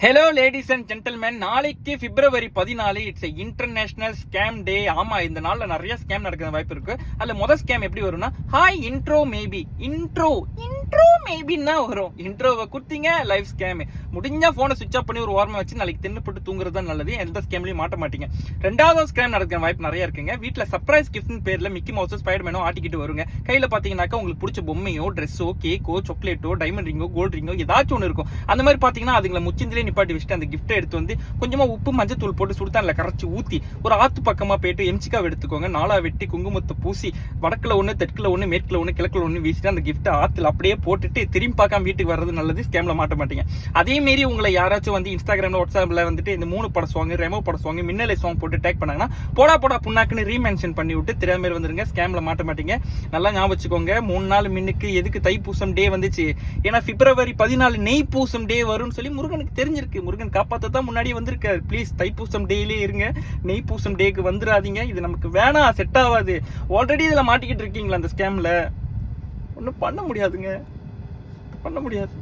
Hello ladies and gentleman, நாளைக்கு பிப்ரவரி 14 it's international scam டே. ஆமா, இந்த நாள்ல நிறைய ஸ்கேம் நடக்கிற வாய்ப்பு இருக்கு. அதுல முதல் ஸ்கேம் எப்படி வரும்னா, ஹாய் இன்ட்ரோ மேபி இன்ட்ரோ மேபின்னா வரும். இன்ட்ரோவை குடுத்தீங்க லைவ் ஸ்கேம். முடிஞ்சா போனை சுவிச் ஆஃப் பண்ணி ஒரு ஓரமா வச்சு நாளைக்கு தின்னு போட்டு தூங்குறது தான் நல்லது. எந்த ஸ்கேம்லயும் மாட்ட மாட்டீங்க. ரெண்டாவது ஸ்கேம் நடக்கிற வாய்ப்பு நிறைய இருக்குங்க. வீட்டுல சர்ப்ரைஸ் கிஃப்ட் பேர்ல மிக்கி மவுஸ் ஸ்பைடர்மேனோ ஆட்டிக்கிட்டு வருங்க. கையில பாத்தீங்கன்னாக்கா உங்களுக்கு பிடிச்ச பொம்மையோ ட்ரெஸ்ஸோ கேக்கோ சாக்லேட்டோ டைமண்ட் ரிங்கோ கோல்ட் ரிங்கோ ஏதாச்சும் ஒன்று இருக்கும். அந்த மாதிரி பாத்தீங்கன்னா அதுங்களை முச்சிந்திலே நிப்பாட்டி வச்சுட்டு அந்த கிஃப்ட்டை எடுத்து வந்து கொஞ்சமா உப்பு மஞ்சள் தூள் போட்டு சுடுத்தான்ல கரைச்சி ஊத்தி ஒரு ஆத்து பக்கமா போயிட்டு எம்சிக்காவை எடுத்துக்கோங்க. நாளா வெட்டி குங்குமத்தை பூசி வடக்குல ஒண்ணு தெற்குல ஒண்ணு மேற்குல ஒண்ணு கிழக்குல ஒண்ணு வீசிட்டு அந்த கிஃப்ட்டை ஆத்துல அப்படியே போட்டுட்டு திரும்பி பார்க்காம வீட்டுக்கு வர்றது நல்லது. ஸ்கேம்ல மாட்ட மாட்டீங்க. அதே மாரி உங்களை யாராச்சும் வந்து இன்ஸ்டாகிராம்ல வாட்ஸ்அப்ல வந்துட்டு இந்த 3 பட சாங் ரெமோ பட சாங் மின்னலை சாங் போட்டு டேக் பண்ணாங்கன்னா போடா புண்ணாக்குன்னு ரீமென்ஷன் பண்ணி விட்டு தெரியாம வந்துருங்க. ஸ்கேம்ல மாட்ட மாட்டீங்க. நல்லா ஞாபகம் வச்சுக்கோங்க. 3 நாள் முன்னுக்கு எதுக்கு தைப்பூசம் டே வந்துச்சு? ஏன்னா பிப்ரவரி 14 நெய் பூசம் டே வரும்னு சொல்லி முருகனுக்கு தெரிஞ்சிருக்கு. முருகன் காப்பாத்தான் முன்னாடி வந்திருக்காரு. ப்ளீஸ் தைப்பூசம் டேலே இருங்க. நெய் பூசம் டேக்கு வந்துடாதீங்க. இது நமக்கு வேணாம், செட் ஆகாது. ஆல்ரெடி இதுல மாட்டிக்கிட்டு இருக்கீங்களா அந்த ஸ்கேம்ல? ஒன்றும் பண்ண முடியாதுங்க, பண்ண முடியாது.